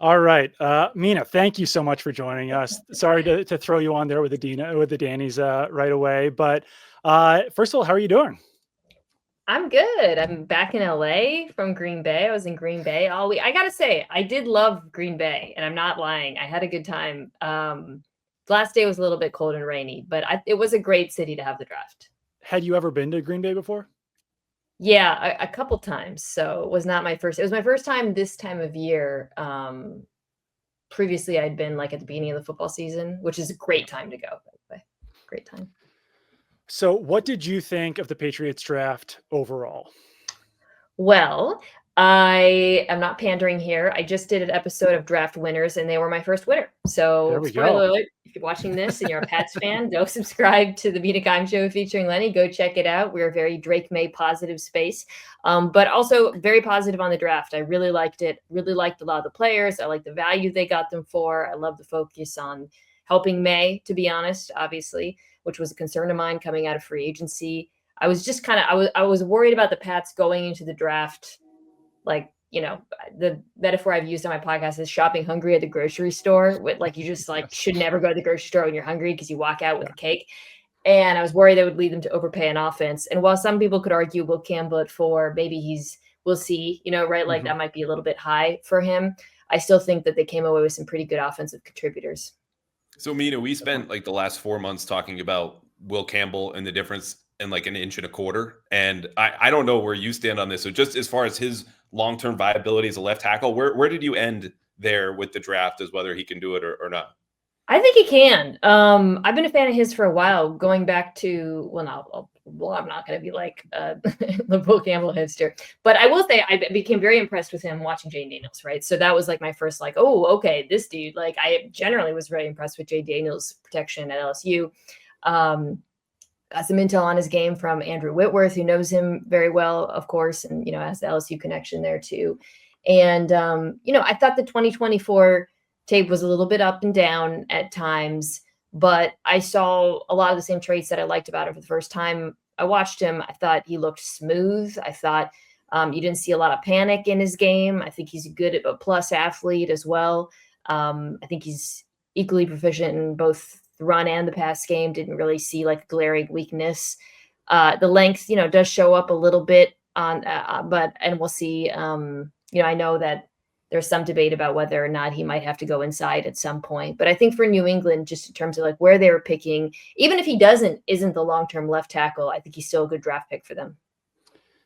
All right. Mina, thank you so much for joining us. Sorry to throw you on there with the Dannies right away. But first of all, how are you doing? I'm good. I'm back in LA from Green Bay. I was in Green Bay all week. I gotta say, I did love Green Bay, and I'm not lying. I had a good time. The last day was a little bit cold and rainy, but it was a great city to have the draft. Had you ever been to Green Bay before? Yeah, a couple times. So it was not my first. It was my first time this time of year. Previously, I'd been like at the beginning of the football season, which is a great time to go, by the way. Great time. So what did you think of the Patriots draft overall? Well, I am not pandering here. I just did an episode of Draft Winners, and they were my first winner. So, spoiler alert, if you're watching this and you're a Pats fan, go subscribe to the Mina Show featuring Lenny. Go check it out. We're a very Drake May positive space, but also very positive on the draft. I really liked it. Really liked a lot of the players. I like the value they got them for. I love the focus on helping May, to be honest, obviously, which was a concern of mine coming out of free agency. I was just kind of, I was worried about the Pats going into the draft. Like, you know, the metaphor I've used on my podcast is shopping hungry at the grocery store. With like, you just like should never go to the grocery store when you're hungry because you walk out with a cake. And I was worried that would lead them to overpay an offense. And while some people could argue Will Campbell at 4, maybe we'll see, you know, right? Like that might be a little bit high for him. I still think that they came away with some pretty good offensive contributors. So, Mina, we spent like the last 4 months talking about Will Campbell and the difference in like an inch and a quarter. And I don't know where you stand on this. So just as far as his long-term viability as a left tackle, where did you end there with the draft as whether he can do it or not? I think he can. I've been a fan of his for a while, going back to, I'm not going to be like the Will Campbell hipster, but I will say I became very impressed with him watching Jay Daniels, right? So that was like my first like, oh, okay, this dude, like I generally was very impressed with Jay Daniels' protection at LSU. Got some intel on his game from Andrew Whitworth, who knows him very well, of course, and, you know, has the LSU connection there too. And, you know, I thought the 2024 tape was a little bit up and down at times, but I saw a lot of the same traits that I liked about him for the first time I watched him. I thought he looked smooth. I thought you didn't see a lot of panic in his game. I think he's a plus athlete as well. I think he's equally proficient in both the run and the pass game. Didn't really see like glaring weakness. The length, you know, does show up a little bit on, and we'll see. You know, I know that there's some debate about whether or not he might have to go inside at some point. But I think for New England, just in terms of like where they were picking, even if he isn't the long-term left tackle, I think he's still a good draft pick for them.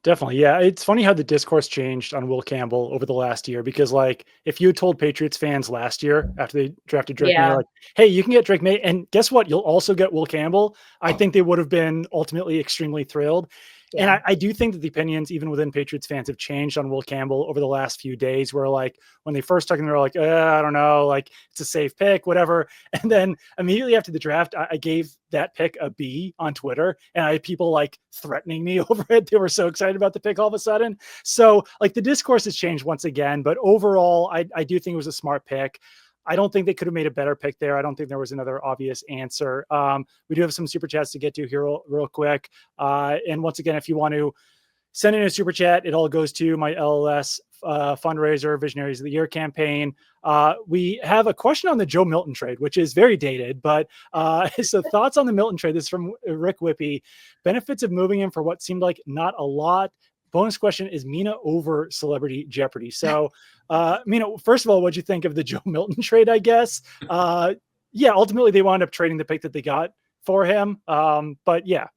Definitely. Yeah. It's funny how the discourse changed on Will Campbell over the last year, because like if you had told Patriots fans last year after they drafted Drake May, like, hey, you can get Drake May and guess what? You'll also get Will Campbell. I think they would have been ultimately extremely thrilled. Yeah. And I do think that the opinions, even within Patriots fans, have changed on Will Campbell over the last few days, where like when they first took him, they were like, I don't know, like it's a safe pick, whatever. And then immediately after the draft, I gave that pick a B on Twitter, and I had people like threatening me over it. They were so excited about the pick all of a sudden. So like the discourse has changed once again, but overall, I do think it was a smart pick. I don't think they could have made a better pick there. I don't think there was another obvious answer. We do have some super chats to get to here real quick. And once again, if you want to send in a super chat, it all goes to my LLS fundraiser, Visionaries of the Year campaign. We have a question on the Joe Milton trade, which is very dated, but so thoughts on the Milton trade. This is from Rick Whippy. Benefits of moving him for what seemed like not a lot. Bonus question, is Mina over Celebrity Jeopardy? So, Mina, first of all, what'd you think of the Joe Milton trade, I guess? Yeah, ultimately they wound up trading the pick that they got for him. But yeah.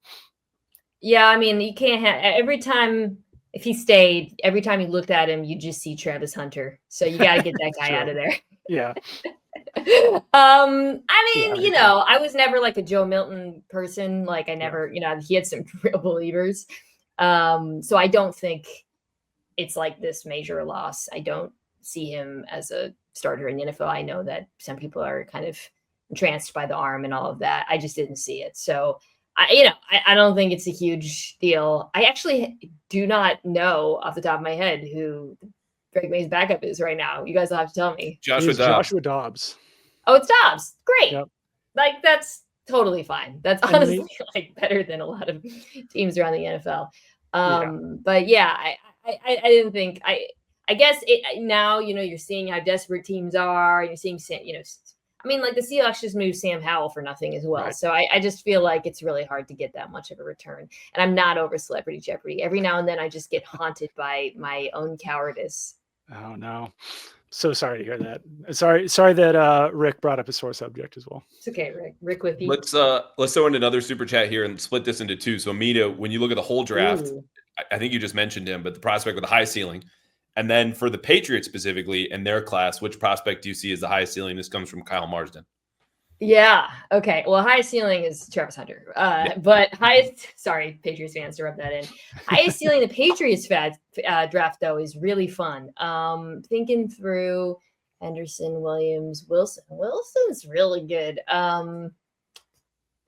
Yeah, I mean, you can't have every time if he stayed, every time you looked at him, you just see Travis Hunter. So you got to get that guy out of there. Yeah. I mean, you know, I was never like a Joe Milton person. Like I never, you know, he had some real believers. So I don't think it's like this major loss. I don't see him as a starter in the NFL. I know that some people are kind of entranced by the arm and all of that. I just didn't see it. So I don't think it's a huge deal. I actually do not know off the top of my head who Greg May's backup is right now. You guys will have to tell me. Joshua Dobbs. Oh, it's Dobbs. Great. Yep. Like that's totally fine. That's honestly like better than a lot of teams around the NFL. But yeah, I didn't think I guess now, you're seeing how desperate teams are. You're seeing, I mean, like the Seahawks just moved Sam Howell for nothing as well. Right. So I just feel like it's really hard to get that much of a return. And I'm not over Celebrity Jeopardy. Every now and then I just get haunted by my own cowardice. Oh, no. So sorry to hear that. Sorry that Rick brought up a sore subject as well. It's okay, Rick. Rick with you. Let's throw in another super chat here and split this into two. So Mina, when you look at the whole draft, I think you just mentioned him, but the prospect with a high ceiling. And then for the Patriots specifically in their class, which prospect do you see as the highest ceiling? This comes from Kyle Marsden. Yeah. Okay. Well, highest ceiling is Travis Hunter. But sorry, Patriots fans to rub that in. Highest ceiling the Patriots draft, though, is really fun. Thinking through Henderson, Williams, Wilson. Wilson's really good.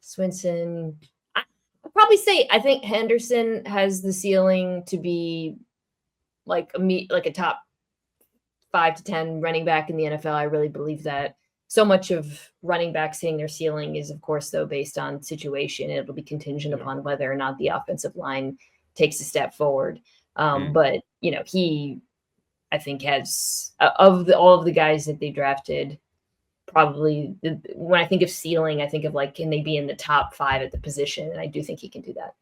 Swinson. I'd probably say I think Henderson has the ceiling to be like a top 5 to 10 running back in the NFL. I really believe that. So much of running backs hitting their ceiling is, of course, though, based on situation. It'll be contingent upon whether or not the offensive line takes a step forward. But, he, I think, has all of the guys that they drafted, probably when I think of ceiling, I think of can they be in the top 5 at the position? And I do think he can do that.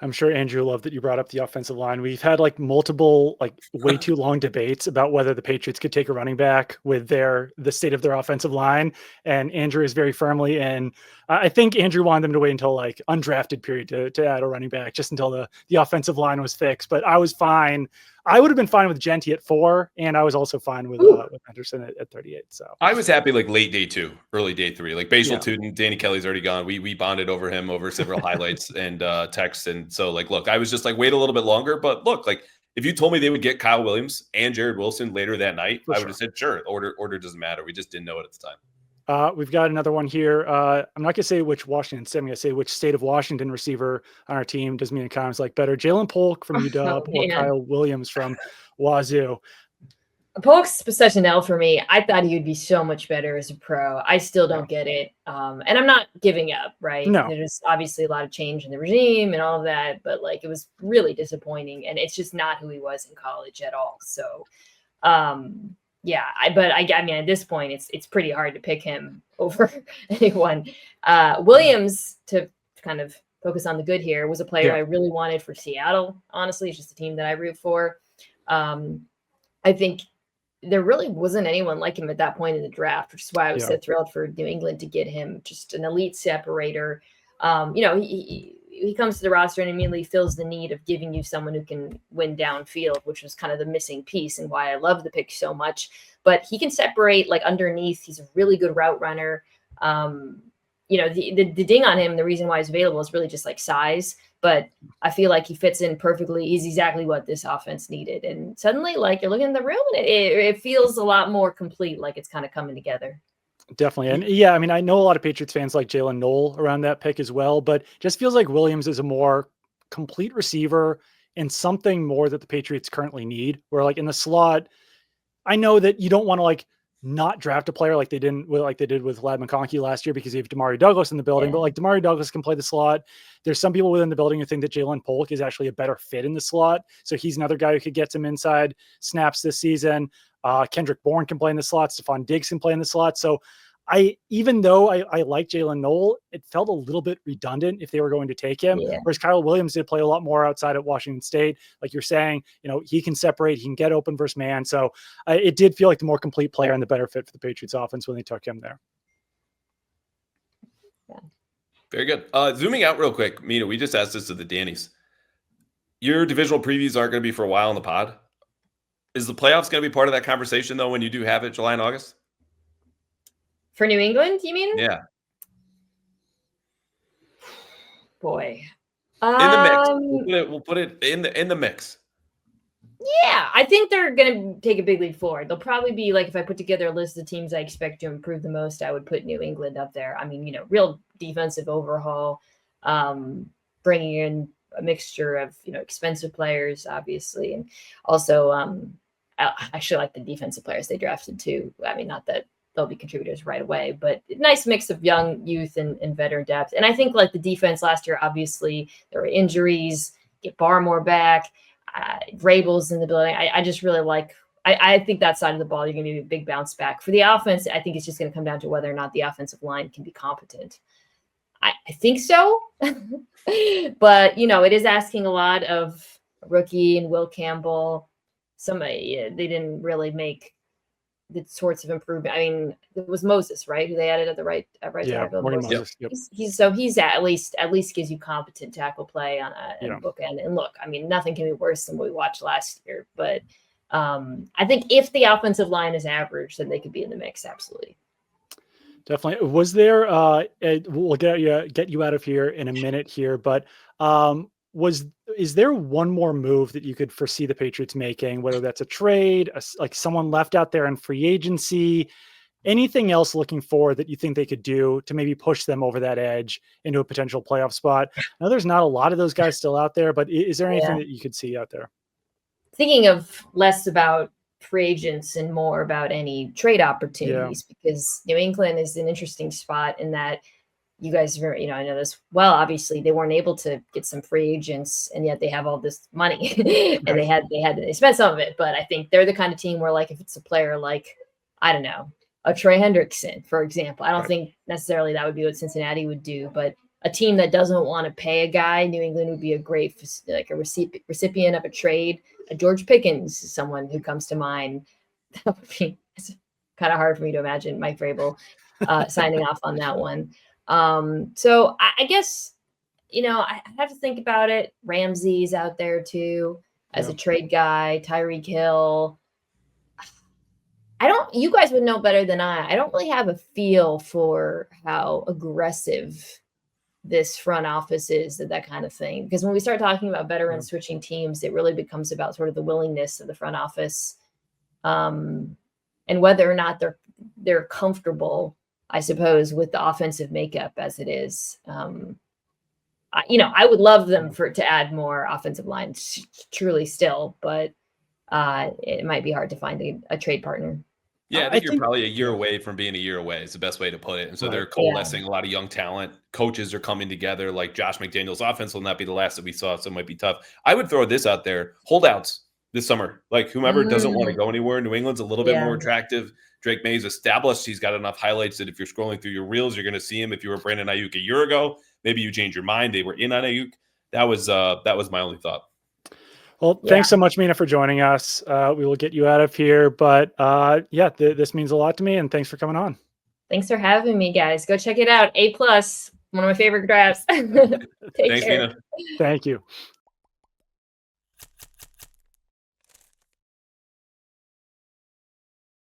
I'm sure Andrew loved that you brought up the offensive line. We've had multiple way too long debates about whether the Patriots could take a running back with the state of their offensive line. And Andrew is very firmly in. I think Andrew wanted them to wait until undrafted period to add a running back just until the offensive line was fixed. But I was fine. I would have been fine with Genty at 4, and I was also fine with Henderson at 38. So I was happy late day 2, early day 3. Basil Tootin, Danny Kelly's already gone. We bonded over him over several highlights and texts. And so look, I was just wait a little bit longer. But look, if you told me they would get Kyle Williams and Jared Wilson later that night, I would have said sure. Order doesn't matter. We just didn't know it at the time. We've got another one here. I'm not going to say which Washington state. I'm going to say which state of Washington receiver on our team does me in comments better. Jalen Polk from UW or Kyle Williams from Wazoo. Polk's such an L for me. I thought he would be so much better as a pro. I still don't get it. And I'm not giving up, right? No. There's obviously a lot of change in the regime and all of that, but it was really disappointing. And it's just not who he was in college at all. So, I mean, at this point, it's pretty hard to pick him over anyone. Williams, to kind of focus on the good here, was a player I really wanted for Seattle. Honestly, it's just a team that I root for. I think there really wasn't anyone like him at that point in the draft, which is why I was so thrilled for New England to get him. Just an elite separator. He comes to the roster and immediately fills the need of giving you someone who can win downfield, which was kind of the missing piece and why I love the pick so much. But he can separate underneath. He's a really good route runner. The ding on him, the reason why he's available is really just size. But I feel like he fits in perfectly. He's exactly what this offense needed. And suddenly, you're looking in the room and it feels a lot more complete, it's kind of coming together. Definitely. And I mean, I know a lot of Patriots fans like Jalen Knoll around that pick as well, but just feels like Williams is a more complete receiver and something more that the Patriots currently need, where in the slot, I know that you don't want to not draft a player like they did with Ladd McConkey last year because you have Damari Douglas in the building, but Damari Douglas can play the slot. There's some people within the building who think that Jalen Polk is actually a better fit in the slot. So he's another guy who could get some inside snaps this season. Kendrick Bourne can play in the slot. Stephon Diggs can play in the slot. So even though I like Jalen Knoll, it felt a little bit redundant if they were going to take him. Yeah. Whereas Kyle Williams did play a lot more outside at Washington State. Like you're saying, he can separate, he can get open versus man. So it did feel like the more complete player and the better fit for the Patriots offense when they took him there. Yeah. Very good. Zooming out real quick, Mina, we just asked this to the Dannies. Your divisional previews aren't going to be for a while in the pod. Is the playoffs going to be part of that conversation, though, when you do have it July and August? For New England, you mean? Yeah. Boy. In the mix. We'll put it in the mix. Yeah, I think they're going to take a big leap forward. They'll probably be if I put together a list of teams I expect to improve the most, I would put New England up there. I mean, real defensive overhaul, bringing in a mixture of, expensive players, obviously. And also, I actually like the defensive players they drafted too. I mean, not that they'll be contributors right away, but nice mix of young youth and veteran depth. And I think the defense last year, obviously there were injuries, get Barmore back. Vrabel's in the building. I just really like. I think that side of the ball, you're going to do a big bounce back. For the offense, I think it's just going to come down to whether or not the offensive line can be competent. I think so. But, it is asking a lot of rookie and Will Campbell. Somebody, they didn't really make the sorts of improvement. I mean, it was Moses, right? Who they added at the right tackle. Moses. Yep. He's at least gives you competent tackle play on a bookend. And look, I mean, nothing can be worse than what we watched last year, but I think if the offensive line is average, then they could be in the mix. Absolutely. Definitely. Was there, we'll get you out of here in a minute here, but is there one more move that you could foresee the Patriots making, whether that's a trade, like someone left out there in free agency, anything else looking forward that you think they could do to maybe push them over that edge into a potential playoff spot? I know there's not a lot of those guys still out there, but is there anything that you could see out there? Thinking of less about free agents and more about any trade opportunities, because New England is an interesting spot in that you guys are, I know this well, obviously they weren't able to get some free agents and yet they have all this money and they spent some of it. But I think they're the kind of team where, like, if it's a player like, I don't know, a Trey Hendrickson, for example, I don't think necessarily that would be what Cincinnati would do, but a team that doesn't want to pay a guy, New England would be a great, like a recipient of a trade. George Pickens is someone who comes to mind. That would be, it's kind of hard for me to imagine Mike Vrabel signing off on that one. So I guess, I have to think about it. Ramsey's out there too as a trade guy, Tyreek Hill. You guys would know better than I don't really have a feel for how aggressive this front office is, that kind of thing. Because when we start talking about veteran switching teams, it really becomes about sort of the willingness of the front office, and whether or not they're comfortable, I suppose, with the offensive makeup as it is. I would love them to add more offensive lines, truly still, but it might be hard to find a trade partner. Yeah, I think you're probably a year away from being a year away is the best way to put it. And so they're coalescing a lot of young talent. Coaches are coming together. Like Josh McDaniels' offense will not be the last that we saw, so it might be tough. I would throw this out there. Holdouts this summer. Like whomever doesn't want to go anywhere. New England's a little bit more attractive. Drake May's established. He's got enough highlights that if you're scrolling through your reels, you're going to see him. If you were Brandon Ayuk a year ago, maybe you change your mind. They were in on Ayuk. That was my only thought. Well, thanks so much, Mina, for joining us. We will get you out of here. But this means a lot to me, and thanks for coming on. Thanks for having me, guys. Go check it out. A+, one of my favorite drafts. Take care. Thanks, Mina. Thank you.